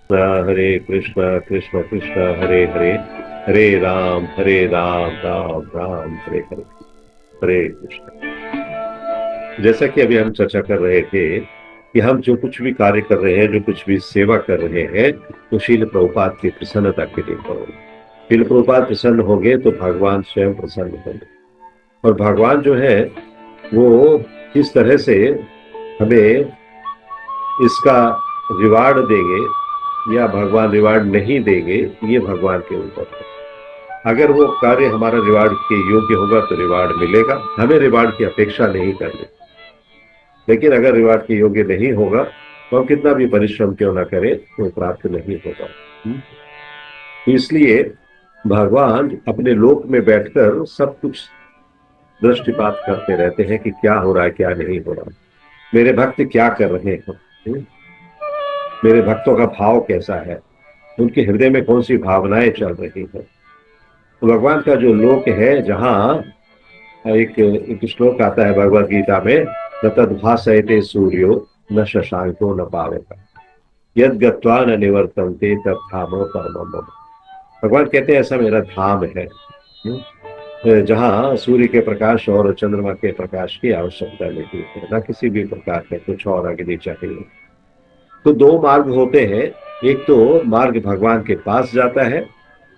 हरे कृष्ण कृष्ण कृष्ण हरे हरे, हरे राम राम राम हरे हरे। हरे कृष्ण। जैसा कि अभी हम चर्चा कर रहे थे कि हम जो कुछ भी कार्य कर रहे हैं, जो कुछ भी सेवा कर रहे हैं, तो शील प्रभुपाद की प्रसन्नता के लिए करो। शील प्रभुपाद प्रसन्न होंगे तो भगवान स्वयं प्रसन्न होंगे। और भगवान जो है वो किस तरह से हमें इसका रिवार्ड देंगे या भगवान रिवार्ड नहीं देंगे, ये भगवान के ऊपर है। अगर वो कार्य हमारा रिवार्ड के योग्य होगा तो रिवार्ड मिलेगा, हमें रिवार्ड की अपेक्षा नहीं करनी। लेकिन अगर रिवार्ड के योग्य नहीं होगा तो हम कितना भी परिश्रम क्यों ना करें तो प्राप्त नहीं होगा। तो इसलिए भगवान अपने लोक में बैठकर सब कुछ दृष्टिपात करते रहते हैं कि क्या हो रहा है, क्या नहीं हो रहा, मेरे भक्त क्या कर रहे हैं, मेरे भक्तों का भाव कैसा है, उनके हृदय में कौन सी भावनाएं चल रही हैं। तो भगवान का जो लोक है, जहाँ एक श्लोक आता है भगवत गीता में, न तद्भासयते सूर्यो न शशांको न पावक यद गत्वा न निवर्तन्ते तत् धामो परमम मम। भगवान कहते हैं ऐसा मेरा धाम है, जहाँ सूर्य के प्रकाश और चंद्रमा के प्रकाश की आवश्यकता नहीं है, न किसी भी प्रकार का कुछ और अग्नि चाहिए। तो दो मार्ग होते हैं। एक तो मार्ग भगवान के पास जाता है,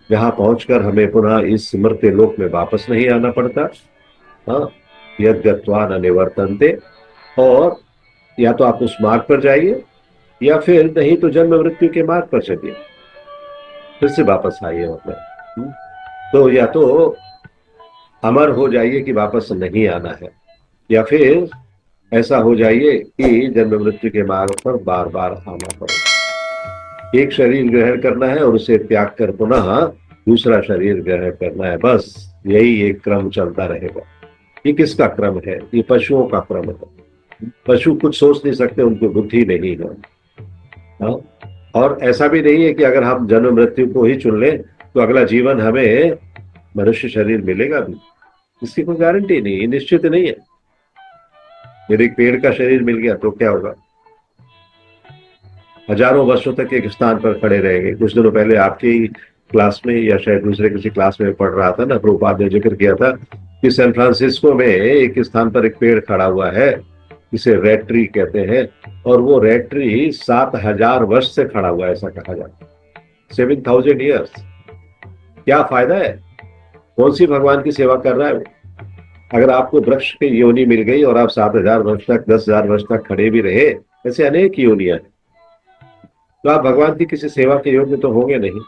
जहां पहुंचकर हमें पुनः इस मर्त्य लोक में वापस नहीं आना पड़ता। हाँ, यद गत्वा न निवर्तन्ते। और या तो आप उस मार्ग पर जाइए, या फिर नहीं तो जन्म मृत्यु के मार्ग पर चलिए, फिर से वापस आइए मतलब। तो या तो अमर हो जाइए कि वापस नहीं आना है, या फिर ऐसा हो जाइए कि जन्म मृत्यु के मार्ग पर बार बार आना पड़े। एक शरीर ग्रहण करना है और उसे त्याग कर पुनः दूसरा शरीर ग्रहण करना है, बस यही एक क्रम चलता रहेगा। ये किसका क्रम है? ये पशुओं का क्रम है। पशु कुछ सोच नहीं सकते, उनको बुद्धि नहीं है। हाँ? और ऐसा भी नहीं है कि अगर हम जन्म मृत्यु को ही चुन लें तो अगला जीवन हमें मनुष्य शरीर मिलेगा भी, इसकी कोई गारंटी नहीं है, निश्चित नहीं है। यदि पेड़ का शरीर मिल गया तो क्या होगा? हजारों वर्षों तक एक स्थान पर खड़े रहेंगे। कुछ दिनों पहले आपकी क्लास में या शायद दूसरे किसी क्लास में पढ़ रहा था ना, प्रभुपाद ने जिक्र किया था कि सैन फ्रांसिस्को में एक स्थान पर एक पेड़ खड़ा हुआ है, इसे रेड ट्री कहते हैं। और वो रेड ट्री 7,000 वर्ष से खड़ा हुआ है, ऐसा कहा जाता है। 7,000 ईयर्स। क्या फायदा है? कौन सी भगवान की सेवा कर रहा है वो? अगर आपको वृक्ष की योनि मिल गई और आप 7,000 वर्ष तक, 10,000 वर्ष तक खड़े भी रहे, ऐसे अनेक योनियां हैं, तो आप भगवान की किसी सेवा के योग्य तो होंगे नहीं।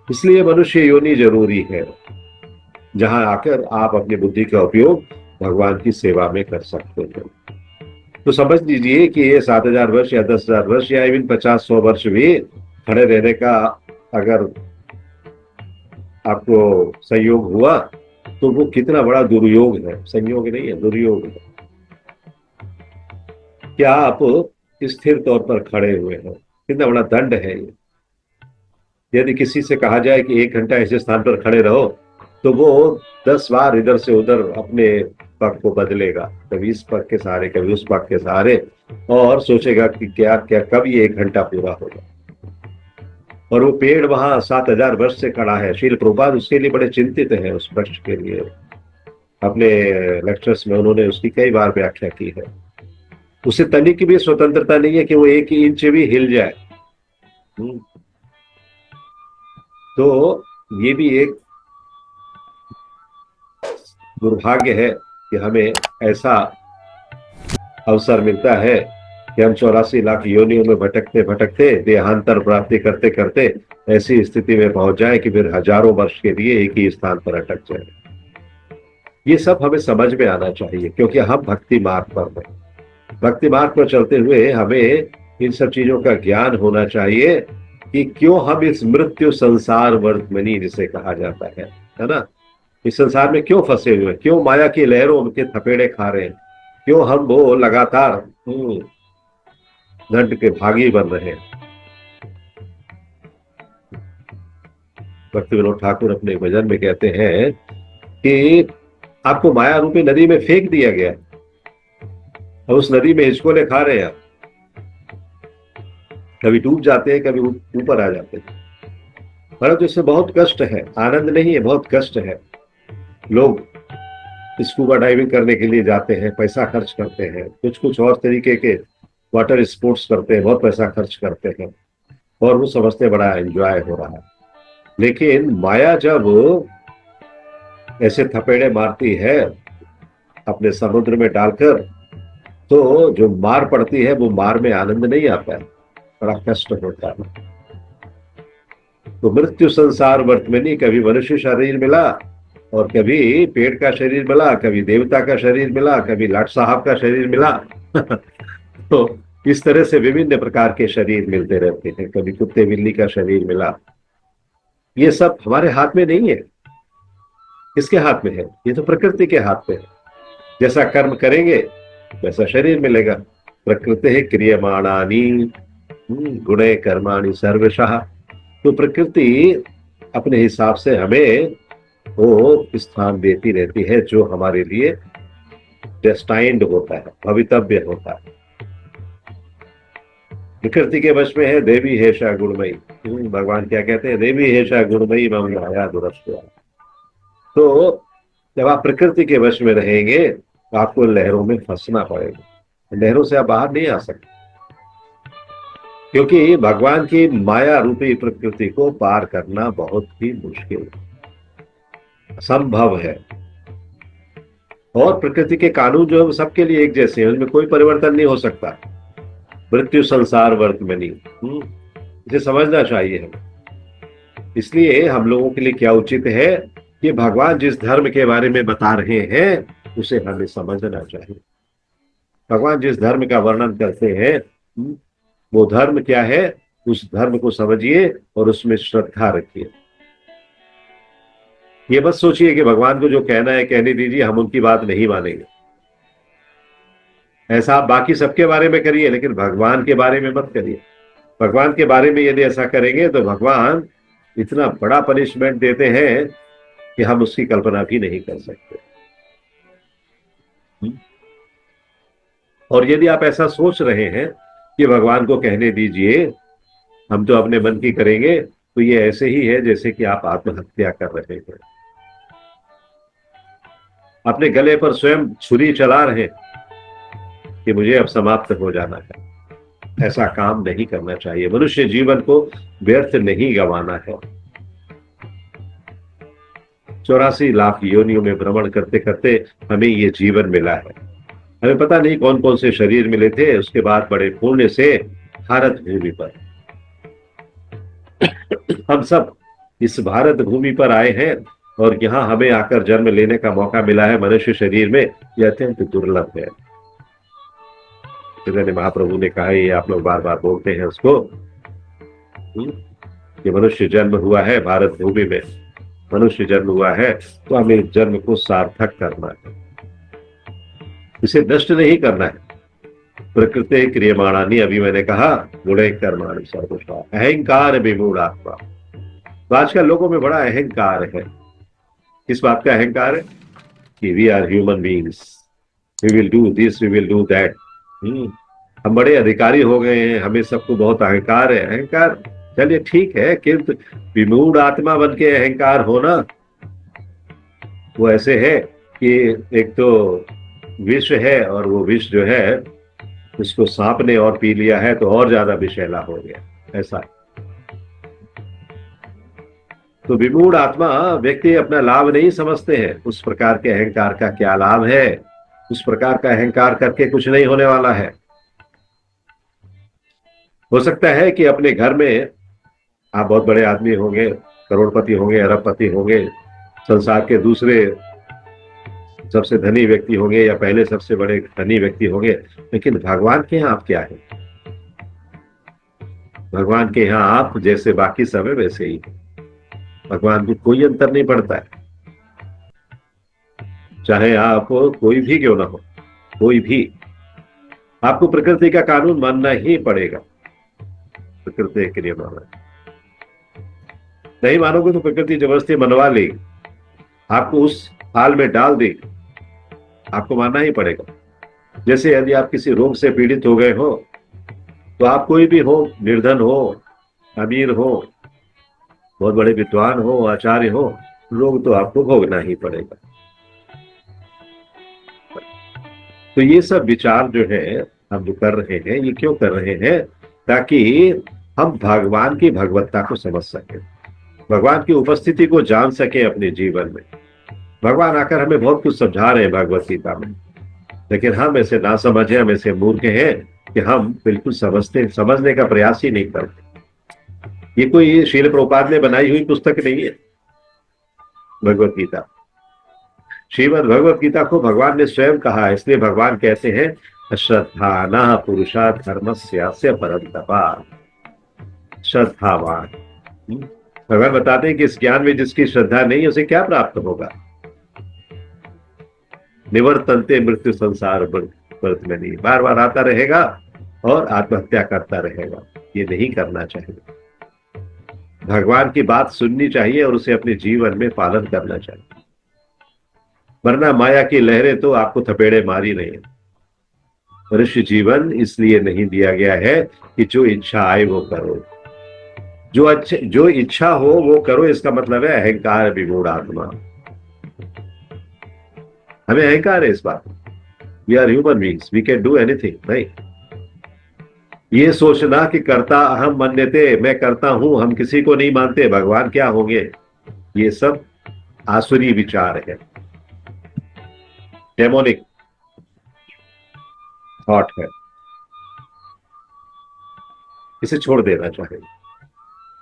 इसलिए मनुष्य योनि जरूरी है, जहां आकर आप अपनी बुद्धि का उपयोग भगवान की सेवा में कर सकते हैं। तो समझ लीजिए कि ये 7,000 वर्ष या 10,000 वर्ष या इवन 50-100 वर्ष भी खड़े रहने का अगर आपको संयोग हुआ तो वो कितना बड़ा दुर्योग है। संयोग नहीं है, दुर्योग है। क्या आप स्थिर तौर पर खड़े हुए हैं? कितना बड़ा दंड है ये। यदि किसी से कहा जाए कि 1 घंटा ऐसे स्थान पर खड़े रहो, तो वो 10 बार इधर से उधर अपने पग को बदलेगा, कभी इस पग के सहारे, कभी उस पग के सहारे, और सोचेगा कि क्या क्या कब ये 1 घंटा पूरा होगा। और वो पेड़ वहां 7,000 वर्ष से खड़ा है। श्रील प्रभुपाद उसके लिए बड़े चिंतित है, उस वृक्ष के लिए। अपने लेक्चर्स में उन्होंने उसकी कई बार व्याख्या की है। उसे तनिक की भी स्वतंत्रता नहीं है कि वो 1 इंच भी हिल जाए। हम्म, तो ये भी एक दुर्भाग्य है कि हमें ऐसा अवसर मिलता है कि हम 84 लाख योनियों में भटकते भटकते, देहांतर प्राप्ति करते करते ऐसी स्थिति में पहुंच जाए कि फिर हजारों वर्ष के लिए एक ही स्थान पर अटक जाए। ये सब हमें समझ में आना चाहिए, क्योंकि हम भक्ति मार्ग पर हैं। भक्ति मार्ग पर चलते हुए हमें इन सब चीजों का ज्ञान होना चाहिए कि क्यों हम इस मृत्यु संसार वर्तमनी, जिसे कहा जाता है ना, इस संसार में क्यों फंसे हुए हैं, क्यों माया की लहरों के थपेड़े खा रहे हैं, क्यों हम वो लगातार दंड के भागी बन रहे हैं। भक्ति विनोद ठाकुर अपने भजन में कहते हैं कि आपको माया रूपी नदी में फेंक दिया गया और उस नदी में हिचकोले खा रहे हैं आप। कभी डूब जाते हैं, कभी ऊपर आ जाते हैं। परंतु इसमें बहुत कष्ट है, आनंद नहीं है, बहुत कष्ट है। लोग स्कूबा डाइविंग करने के लिए जाते हैं, पैसा खर्च करते हैं, कुछ कुछ और तरीके के वाटर स्पोर्ट्स करते हैं, बहुत पैसा खर्च करते हैं, और वो समझते हैं बड़ा एंजॉय हो रहा है। लेकिन माया जब ऐसे थपेड़े मारती है अपने समुद्र में डालकर, तो जो मार पड़ती है वो मार में आनंद नहीं आता है, बड़ा कष्ट होता है। तो मृत्यु संसार वर्तमनी, कभी मनुष्य शरीर मिला और कभी पेड़ का शरीर मिला, कभी देवता का शरीर मिला, कभी लाट साहब का शरीर मिला। तो इस तरह से विभिन्न प्रकार के शरीर मिलते रहते हैं, कभी कुत्ते बिल्ली का शरीर मिला। ये सब हमारे हाथ में नहीं है। किसके हाथ में है? ये तो प्रकृति के हाथ में है। जैसा कर्म करेंगे वैसा शरीर मिलेगा। प्रकृति क्रियमाणानि गुणे कर्माणि सर्वशः। तो प्रकृति अपने हिसाब से हमें वो स्थान देती रहती है जो हमारे लिए डेस्टाइंड होता है, भवितव्य होता है। प्रकृति के वश में है देवी हेषा गुणमयी। भगवान क्या कहते हैं? देवी हेषा गुणमयी मम माया दुरस्या। तो जब आप प्रकृति के वश में रहेंगे तो आपको लहरों में फंसना पड़ेगा, लहरों से आप बाहर नहीं आ सकते, क्योंकि भगवान की माया रूपी प्रकृति को पार करना बहुत ही मुश्किल, असंभव है। और प्रकृति के कानून जो है वो सबके लिए एक जैसे हैं, उनमें कोई परिवर्तन नहीं हो सकता। मृत्यु संसार वर्तमनी, इसे समझना चाहिए हमें। इसलिए हम लोगों के लिए क्या उचित है कि भगवान जिस धर्म के बारे में बता रहे हैं उसे हमें समझना चाहिए। भगवान जिस धर्म का वर्णन करते हैं वो धर्म क्या है, उस धर्म को समझिए और उसमें श्रद्धा रखिए। ये मत सोचिए कि भगवान को जो कहना है कहने दीजिए, हम उनकी बात नहीं मानेंगे। ऐसा आप बाकी सबके बारे में करिए, लेकिन भगवान के बारे में मत करिए। भगवान के बारे में यदि ऐसा करेंगे तो भगवान इतना बड़ा पनिशमेंट देते हैं कि हम उसकी कल्पना भी नहीं कर सकते। और यदि आप ऐसा सोच रहे हैं कि भगवान को कहने दीजिए, हम तो अपने मन की करेंगे, तो ये ऐसे ही है जैसे कि आप आत्महत्या कर रहे हैं, अपने गले पर स्वयं छुरी चला रहे हैं कि मुझे अब समाप्त हो जाना है। ऐसा काम नहीं करना चाहिए। मनुष्य जीवन को व्यर्थ नहीं गंवाना है। 84 लाख योनियों में भ्रमण करते करते हमें ये जीवन मिला है। हमें पता नहीं कौन कौन से शरीर मिले थे, उसके बाद बड़े पुण्य से भारत भूमि पर हम सब इस भारत भूमि पर आए हैं, और यहाँ हमें आकर जन्म लेने का मौका मिला है मनुष्य शरीर में। यह अत्यंत दुर्लभ है। चैतन्य महाप्रभु ने कहा, ये आप लोग बार बार बोलते हैं उसको, कि मनुष्य जन्म हुआ है भारत भूमि में, मनुष्य जन्म हुआ है तो हमें इस जन्म को सार्थक करना है, इसे नष्ट नहीं करना है। प्रकृति क्रियमाणानि, अभी मैंने कहा, गुणे कर्माणि सर्वशः। अहंकार विमूढ़ आत्मा। तो आजकल लोगों में बड़ा अहंकार है। किस बात का अहंकार है? कि we are human beings, we will do this, we will do that. हम बड़े अधिकारी हो गए हैं, हमें सबको बहुत अहंकार है। अहंकार चलिए ठीक है, किंतु विमूढ़ आत्मा बन के अहंकार होना वो ऐसे है कि एक तो विष है, और वो विष जो है उसको सांप ने और पी लिया है तो और ज्यादा विषैला हो गया, ऐसा। तो विमूढ़ आत्मा व्यक्ति अपना लाभ नहीं समझते हैं। उस प्रकार के अहंकार का क्या लाभ है? उस प्रकार का अहंकार करके कुछ नहीं होने वाला है। हो सकता है कि अपने घर में आप बहुत बड़े आदमी होंगे, करोड़पति होंगे, अरबपति होंगे, संसार के दूसरे सबसे धनी व्यक्ति होंगे या पहले सबसे बड़े धनी व्यक्ति होंगे, लेकिन भगवान के यहाँ आप क्या है? भगवान के यहाँ आप जैसे बाकी सब है वैसे ही। भगवान को कोई अंतर नहीं पड़ता है, चाहे आप कोई भी क्यों ना हो, कोई भी। आपको प्रकृति का कानून मानना ही पड़ेगा। प्रकृति के लिए मानना, नहीं मानोगे तो प्रकृति जबरदस्ती मनवा लेगी, आपको उस हाल में डाल देगी, आपको मानना ही पड़ेगा। जैसे यदि आप किसी रोग से पीड़ित हो गए हो तो आप कोई भी हो, निर्धन हो, अमीर हो, बहुत बड़े विद्वान हो, आचार्य हो, रोग तो आपको भोगना ही पड़ेगा। तो ये सब विचार जो है हम जो कर रहे हैं, ये क्यों कर रहे हैं? ताकि हम भगवान की भगवत्ता को समझ सके, भगवान की उपस्थिति को जान सके अपने जीवन में। भगवान आकर हमें बहुत कुछ समझा रहे हैं भगवत गीता में, लेकिन हम ऐसे ना समझे, हम ऐसे मूर्ख हैं कि हम बिल्कुल समझने का प्रयास ही नहीं करते। ये कोई श्रील प्रभुपाद ने बनाई हुई पुस्तक नहीं है भगवत गीता। श्रीमद् भगवत गीता को भगवान ने स्वयं कहा है, इसलिए भगवान कहते हैं श्रद्धा पुरुषा धर्मस्य परंतपा। श्रद्धावान। भगवान बताते हैं कि इस ज्ञान में जिसकी श्रद्धा नहीं है उसे क्या प्राप्त होगा? निवर्तनते मृत्यु संसार वर्त में नहीं, बार बार आता रहेगा और आत्महत्या करता रहेगा। ये नहीं करना चाहिए। भगवान की बात सुननी चाहिए और उसे अपने जीवन में पालन करना चाहिए, वरना माया की लहरें तो आपको थपेड़े मार ही रही हैं। मनुष्य जीवन इसलिए नहीं दिया गया है कि जो इच्छा आए वो करो, जो इच्छा हो वो करो। इसका मतलब है अहंकार विमूढ़ आत्मा। हमें अहंकार है इस बात। We are human beings, we can do anything. नहीं, ये सोचना कि कर्ता अहम मन्यते, मैं करता हूं, हम किसी को नहीं मानते, भगवान क्या होंगे, ये सब आसुरी विचार है, डेमोनिक थॉट है। इसे छोड़ देना चाहिए।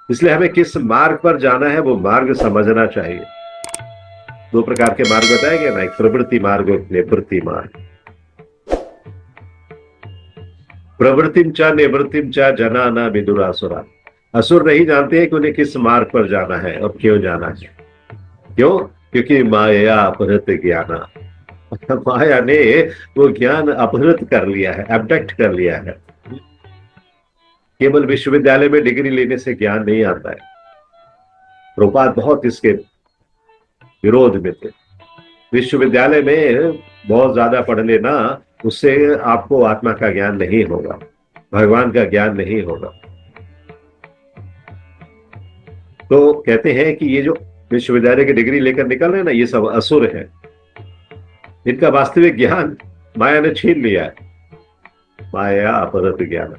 इसलिए हमें किस मार्ग पर जाना है वो मार्ग समझना चाहिए। दो प्रकार के मार्ग बताए गए ना, एक प्रवृत्ति मार्ग और निवृत्ति मार्ग। प्रवृत्तिम च निवृत्तिम च जना न विदुरासुरा। असुर नहीं जानते हैं कि उन्हें किस मार्ग पर जाना है और क्यों जाना है। क्यों? क्योंकि माया अपहृत ज्ञाना, माया ने वो ज्ञान अपहृत कर लिया है, एब्डक्ट कर लिया है। केवल विश्वविद्यालय में डिग्री लेने से ज्ञान नहीं आता है। प्रभुपाद बहुत इसके विरोध में थे। विश्वविद्यालय में बहुत ज्यादा पढ़ लेना, उससे आपको आत्मा का ज्ञान नहीं होगा, भगवान का ज्ञान नहीं होगा। तो कहते हैं कि ये जो विश्वविद्यालय की डिग्री लेकर निकल रहे हैं ना, ये सब असुर है। इनका वास्तविक ज्ञान माया ने छीन लिया है। माया अपहृत ज्ञान।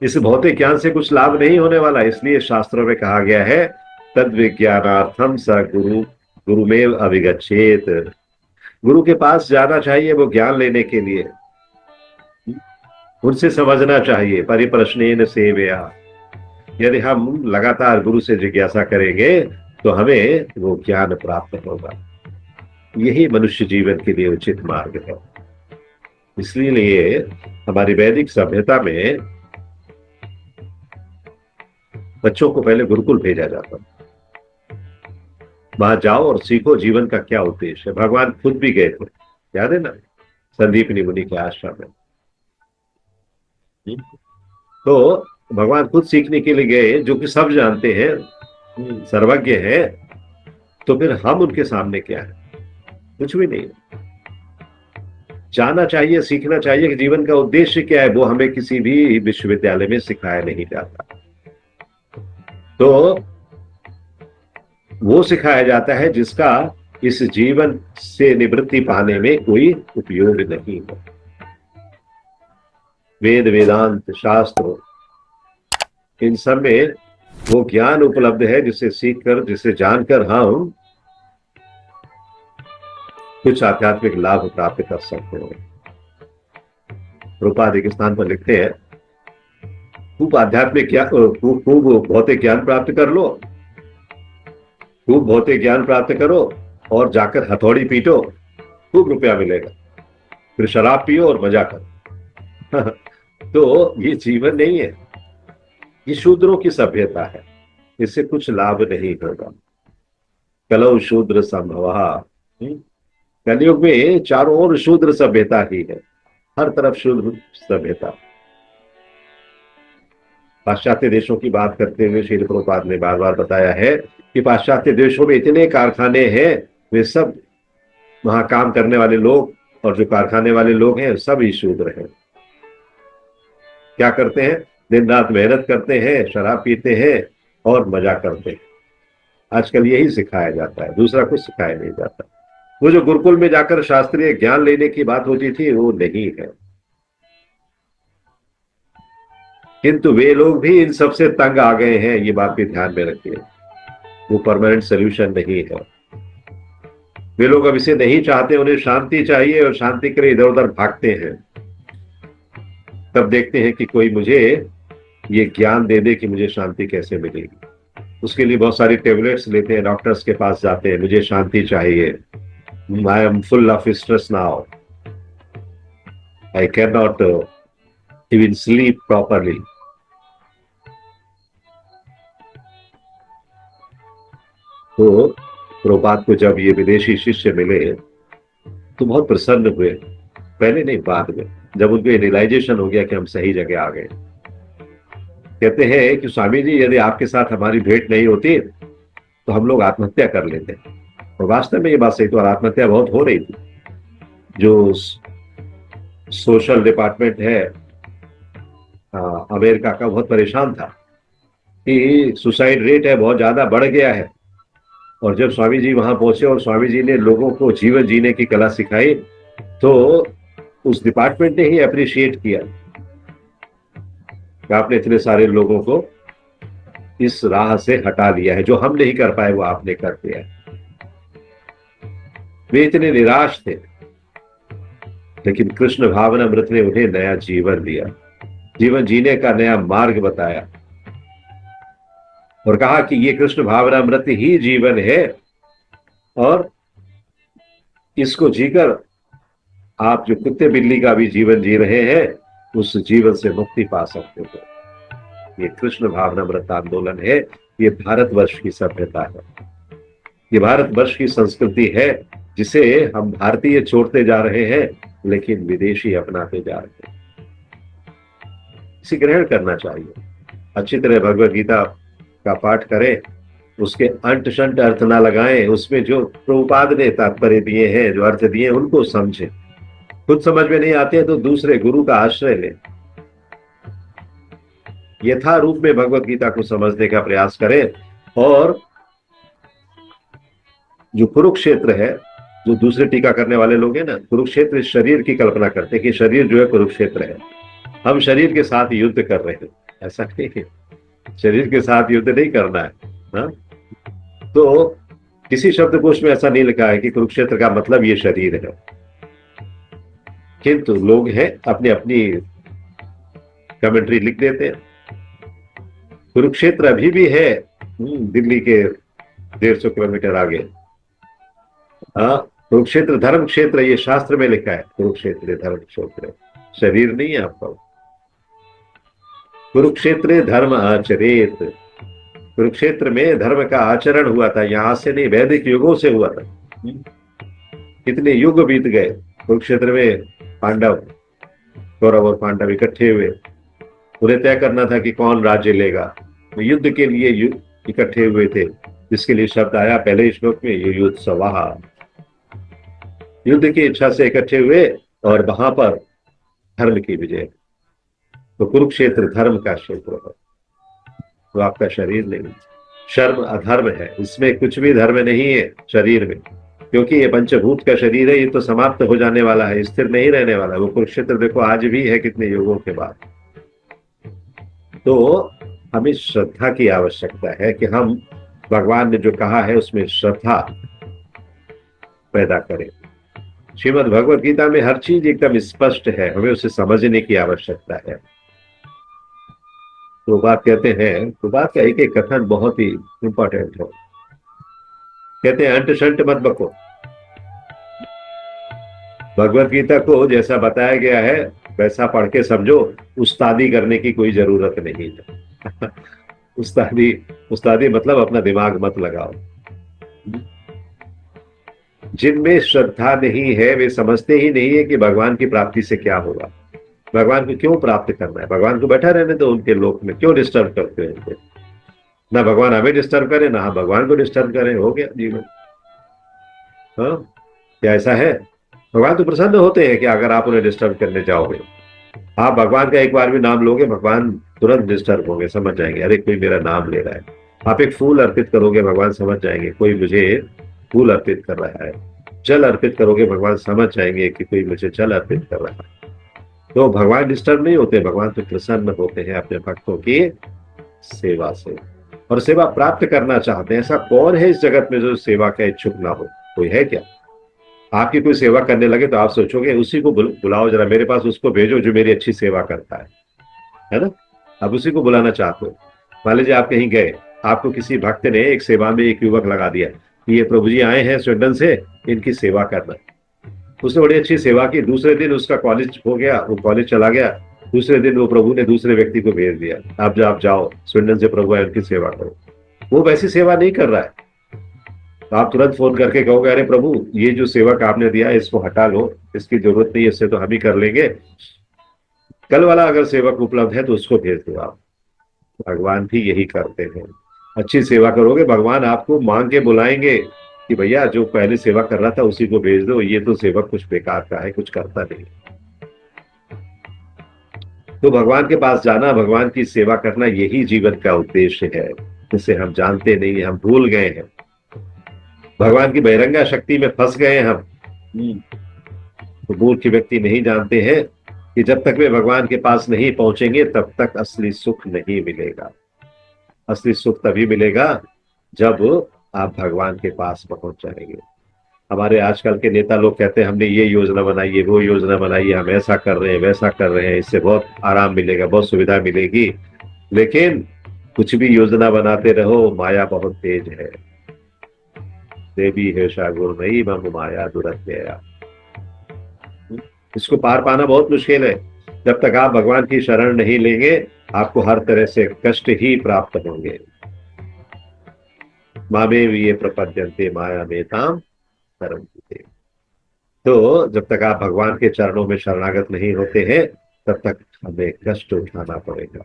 इस भौतिक ज्ञान से कुछ लाभ नहीं होने वाला, इसलिए शास्त्रों में कहा गया है तद विज्ञानार्थम स गुरु गुरुमेव अभिगच्छेत। गुरु के पास जाना चाहिए वो ज्ञान लेने के लिए, उनसे समझना चाहिए। परिप्रश्नेन सेवया। यदि हम लगातार गुरु से जिज्ञासा करेंगे तो हमें वो ज्ञान प्राप्त होगा। यही मनुष्य जीवन के लिए उचित मार्ग है। इसलिए हमारी वैदिक सभ्यता में बच्चों को पहले गुरुकुल भेजा जाता, वहां जाओ और सीखो जीवन का क्या उद्देश्य है। भगवान खुद भी गए थे, याद है ना, संदीपनी मुनि के आश्रम में। तो भगवान खुद सीखने के लिए गए, जो कि सब जानते हैं, सर्वज्ञ है। तो फिर हम उनके सामने क्या है? कुछ भी नहीं। जानना चाहिए, सीखना चाहिए कि जीवन का उद्देश्य क्या है। वो हमें किसी भी विश्वविद्यालय में सिखाया नहीं जाता। तो वो सिखाया जाता है जिसका इस जीवन से निवृत्ति पाने में कोई उपयोग नहीं हो। वेद, वेदांत, शास्त्र, इन सब में वो ज्ञान उपलब्ध है जिसे सीखकर, जिसे जानकर हम कुछ आध्यात्मिक लाभ प्राप्त कर सकते हैं। प्रभुपाद एक स्थान पर लिखते हैं, खूब आध्यात्मिक ज्ञान, खूब भौतिक ज्ञान प्राप्त कर लो, खूब भौतिक ज्ञान प्राप्त करो और जाकर हथौड़ी पीटो, खूब रुपया मिलेगा। फिर शराब पियो और मजा करो। तो ये जीवन नहीं है, ये शूद्रों की सभ्यता है, इससे कुछ लाभ नहीं होगा। कलौ शूद्र संभवा। कलयुग में चारों ओर शूद्र सभ्यता ही है, हर तरफ शूद्र सभ्यता। पाश्चात्य देशों की बात करते हुए श्रील प्रभुपाद ने बार बार बताया है कि पाश्चात्य देशों में इतने कारखाने हैं, वे सब वहां काम करने वाले लोग और जो कारखाने वाले लोग हैं सब ही शूद्र हैं। क्या करते हैं? दिन रात मेहनत करते हैं, शराब पीते हैं और मजा करते हैं। आजकल यही सिखाया जाता है, दूसरा कुछ सिखाया नहीं जाता। वो जो गुरुकुल में जाकर शास्त्रीय ज्ञान लेने की बात होती थी वो नहीं है। किंतु वे लोग भी इन सबसे तंग आ गए हैं, ये बात भी ध्यान में रखिए। वो परमानेंट सोल्यूशन नहीं है। वे लोग अब इसे नहीं चाहते, उन्हें शांति चाहिए और शांति के लिए इधर उधर भागते हैं। तब देखते हैं कि कोई मुझे ये ज्ञान दे दे कि मुझे शांति कैसे मिलेगी। उसके लिए बहुत सारी टेबलेट्स लेते हैं, डॉक्टर्स के पास जाते हैं, मुझे शांति चाहिए, I am full of stress now, I can not even sleep properly. तो प्रभुपाद को जब ये विदेशी शिष्य मिले तो बहुत प्रसन्न हुए, पहले नहीं बाद में, जब उनको रियलाइजेशन हो गया कि हम सही जगह आ गए। कहते हैं कि स्वामी जी, यदि आपके साथ हमारी भेंट नहीं होती तो हम लोग आत्महत्या कर लेते। और वास्तव में ये बात सही, तो आत्महत्या बहुत हो रही थी। जो सोशल डिपार्टमेंट है अमेरिका का बहुत परेशान था कि सुसाइड रेट है बहुत ज्यादा बढ़ गया है। और जब स्वामी जी वहां पहुंचे और स्वामी जी ने लोगों को जीवन जीने की कला सिखाई तो उस डिपार्टमेंट ने ही अप्रिशिएट किया कि आपने इतने सारे लोगों को इस राह से हटा लिया है, जो हम नहीं कर पाए वो आपने कर दिया है। वे इतने निराश थे, लेकिन कृष्ण भावनामृत ने उन्हें नया जीवन दिया, जीवन जीने का नया मार्ग बताया और कहा कि ये कृष्ण भावनामृत ही जीवन है और इसको जीकर आप जो कुत्ते बिल्ली का भी जीवन जी रहे हैं उस जीवन से मुक्ति पा सकते हो। ये कृष्ण भावनामृत आंदोलन है, ये भारतवर्ष की सभ्यता है, ये भारतवर्ष की संस्कृति है जिसे हम भारतीय छोड़ते जा रहे हैं लेकिन विदेशी अपनाते जा रहे हैं। इसे ग्रहण करना चाहिए, अच्छी तरह भगवत गीता का पाठ करें, उसके अंट शंट अर्थ ना लगाएं, उसमें जो प्रभुपाद ने तात्पर्य दिए हैं, जो अर्थ दिए हैं उनको समझें। खुद समझ में नहीं आते तो दूसरे गुरु का आश्रय लें, यथा रूप में भगवत गीता को समझने का प्रयास करें। और जो कुरुक्षेत्र है, जो दूसरे टीका करने वाले लोग हैं ना, कुरुक्षेत्र शरीर की कल्पना करते हैं कि शरीर जो है कुरुक्षेत्र है, हम शरीर के साथ युद्ध कर रहे हैं। ऐसा नहीं है, शरीर के साथ युद्ध नहीं करना है ना? तो किसी शब्दकोश में ऐसा नहीं लिखा है कि कुरुक्षेत्र का मतलब ये शरीर है, किंतु लोग हैं अपनी अपनी कमेंट्री लिख देते हैं। कुरुक्षेत्र अभी भी है दिल्ली के 150 किलोमीटर आगे। कुरुक्षेत्र धर्म क्षेत्र, ये शास्त्र में लिखा है, कुरुक्षेत्र धर्म क्षेत्र, शरीर नहीं है आपका। कुरुक्षेत्र धर्म आचरेत, कुरुक्षेत्र में धर्म का आचरण हुआ था, यहां से नहीं, वैदिक युगों से हुआ था। कितने युग बीत गए, कुरुक्षेत्र में पांडव, कौरव और पांडव इकट्ठे हुए, उन्हें तय करना था कि कौन राज्य लेगा, युद्ध के लिए इकट्ठे हुए थे, जिसके लिए शब्द आया पहले श्लोक में, युद्ध सवाहा, युद्ध की इच्छा से इकट्ठे हुए और वहां पर धर्म की विजय। तो कुरुक्षेत्र धर्म का क्षेत्र है, तो आपका शरीर नहीं। शर्म अधर्म है, इसमें कुछ भी धर्म नहीं है शरीर में, क्योंकि ये पंचभूत का शरीर है, ये तो समाप्त हो जाने वाला है, स्थिर नहीं रहने वाला। वो कुरुक्षेत्र देखो आज भी है कितने युगों के बाद। तो हमें श्रद्धा की आवश्यकता है कि हम भगवान ने जो कहा है उसमें श्रद्धा पैदा करें। श्रीमद् भगवत गीता में हर चीज एकदम स्पष्ट है, हमें उसे समझने की आवश्यकता है। तो बात कहते हैं, तो बात का एक एक कथन बहुत ही इंपॉर्टेंट है। कहते हैं अंट शंट मत बको, भगवत गीता को जैसा बताया गया है वैसा पढ़ के समझो, उस्तादी करने की कोई जरूरत नहीं है। उस्तादी मतलब अपना दिमाग मत लगाओ। जिनमें श्रद्धा नहीं है वे समझते ही नहीं है कि भगवान की प्राप्ति से क्या होगा, भगवान को क्यों प्राप्त करना है, भगवान को बैठा रहने तो उनके लोक में, क्यों डिस्टर्ब करते हैं? ना भगवान हमें डिस्टर्ब करे ना हम भगवान को डिस्टर्ब करें, हो गया जीवन। हाँ, क्या ऐसा है? भगवान तो प्रसन्न होते हैं कि अगर आप उन्हें डिस्टर्ब करने जाओगे। आप भगवान का एक बार भी नाम लोगे, भगवान तुरंत डिस्टर्ब होंगे, समझ जाएंगे अरे कोई मेरा नाम ले रहा है। आप एक फूल अर्पित करोगे, भगवान समझ जाएंगे कोई मुझे फूल अर्पित कर रहा है। जल अर्पित करोगे, भगवान समझ जाएंगे कि कोई मुझे जल अर्पित कर रहा है। तो भगवान डिस्टर्ब नहीं होते, भगवान तो प्रसन्न होते हैं अपने भक्तों की सेवा से, और सेवा प्राप्त करना चाहते हैं। ऐसा कौन है इस जगत में जो सेवा का इच्छुक ना हो? कोई है क्या? आपकी कोई सेवा करने लगे तो आप सोचोगे उसी को बुलाओ जरा मेरे पास, उसको भेजो जो मेरी अच्छी सेवा करता है ना? आप उसी को बुलाना चाहते हो। मान लीजिए आप कहीं गए, आपको किसी भक्त ने एक सेवा में एक युवक लगा दिया कि ये प्रभु जी आए हैं स्वीडन से, इनकी सेवा करना। उसने बड़ी अच्छी सेवा की, दूसरे दिन उसका कॉलेज हो गया, वो कॉलेज चला गया। दूसरे दिन वो प्रभु ने दूसरे व्यक्ति को भेज दिया, आप जाओ स्वीडन से प्रभु है, उनकी सेवा करो। वो वैसी सेवा नहीं कर रहा है। तो आप तुरंत फोन करके कहोगे अरे प्रभु ये जो सेवक आपने दिया है इसको हटा लो, इसकी जरूरत नहीं है, इससे तो हम ही कर लेंगे। कल वाला अगर सेवक उपलब्ध है तो उसको भेज दो आप। भगवान भी यही करते हैं। अच्छी सेवा करोगे, भगवान आपको मांग के बुलाएंगे कि भैया जो पहले सेवा कर रहा था उसी को भेज दो, ये तो सेवक कुछ बेकार का है, कुछ करता नहीं। तो भगवान के पास जाना, भगवान की सेवा करना, यही जीवन का उद्देश्य है, जिसे हम जानते नहीं है, हम भूल गए हैं। भगवान की बहिरंगा शक्ति में फंस गए हम। तो मूर्ख व्यक्ति नहीं जानते हैं कि जब तक वे भगवान के पास नहीं पहुंचेंगे तब तक असली सुख नहीं मिलेगा। असली सुख तभी मिलेगा जब आप भगवान के पास पहुंच जाएंगे। हमारे आजकल के नेता लोग कहते हैं हमने ये योजना बनाई है, वो योजना बनाई है, हम ऐसा कर रहे हैं, वैसा कर रहे हैं, इससे बहुत आराम मिलेगा, बहुत सुविधा मिलेगी। लेकिन कुछ भी योजना बनाते रहो, माया बहुत तेज है। देवी हेषा गुर नहीं मम माया दुरत्यया। इसको पार पाना बहुत मुश्किल है। जब तक आप भगवान की शरण नहीं लेंगे, आपको हर तरह से कष्ट ही प्राप्त होंगे। मामे ये प्रपद्यन्ते माया मेताम तरन्ति। तो जब तक आप भगवान के चरणों में शरणागत नहीं होते हैं तब तक हमें कष्ट उठाना पड़ेगा।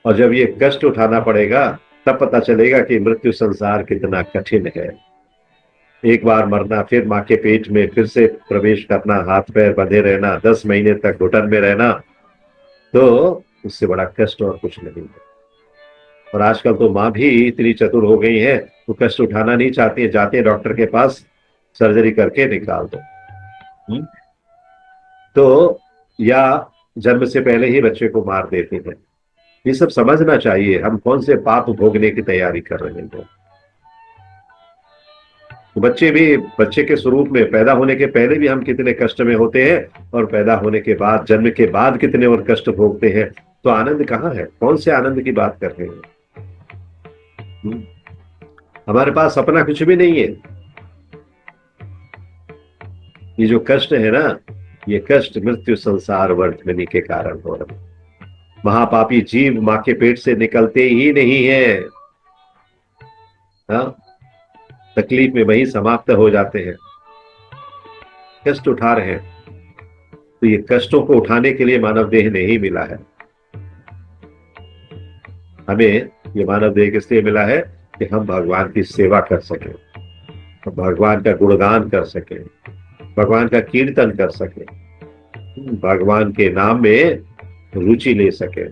और जब ये कष्ट उठाना पड़ेगा तब पता चलेगा कि मृत्यु संसार कितना कठिन है। एक बार मरना, फिर माँ के पेट में फिर से प्रवेश करना, हाथ पैर बंधे रहना, 10 महीने तक घुटन में रहना, तो उससे बड़ा कष्ट और कुछ नहीं है। और आजकल तो माँ भी इतनी चतुर हो गई है, वो कष्ट उठाना नहीं चाहती है, जाते हैं डॉक्टर के पास, सर्जरी करके निकाल दो। तो या जन्म से पहले ही बच्चे को मार देते हैं। ये सब समझना चाहिए, हम कौन से पाप भोगने की तैयारी कर रहे हैं। बच्चे भी, बच्चे के स्वरूप में पैदा होने के पहले भी हम कितने कष्ट में होते हैं, और पैदा होने के बाद, जन्म के बाद कितने और कष्ट भोगते हैं। तो आनंद कहाँ है? कौन से आनंद की बात कर रहे हैं? हमारे पास अपना कुछ भी नहीं है। ये जो कष्ट है ना, ये कष्ट मृत्यु संसार वर्तमनी के कारण हो रहा है। महापापी जीव मां के पेट से निकलते ही नहीं है। हाँ, तकलीफ में वही समाप्त हो जाते हैं। कष्ट उठा रहे हैं, तो ये कष्टों को उठाने के लिए मानव देह नहीं मिला है। हमें ये मानव देह इसलिए मिला है कि हम भगवान की सेवा कर सकें, भगवान का गुणगान कर सकें, भगवान का कीर्तन कर सकें, भगवान के नाम में रुचि ले सकें।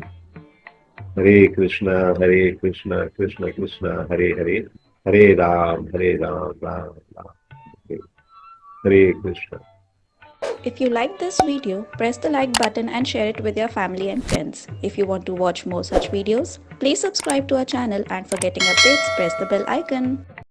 हरे कृष्णा कृष्ण कृष्ण हरे हरे, हरे Ram Ram Ram Hare Hare Krishna. If you like this video, press the like button and share it with your family and friends. If you want to watch more such videos, please subscribe to our channel, and for getting updates, press the bell icon.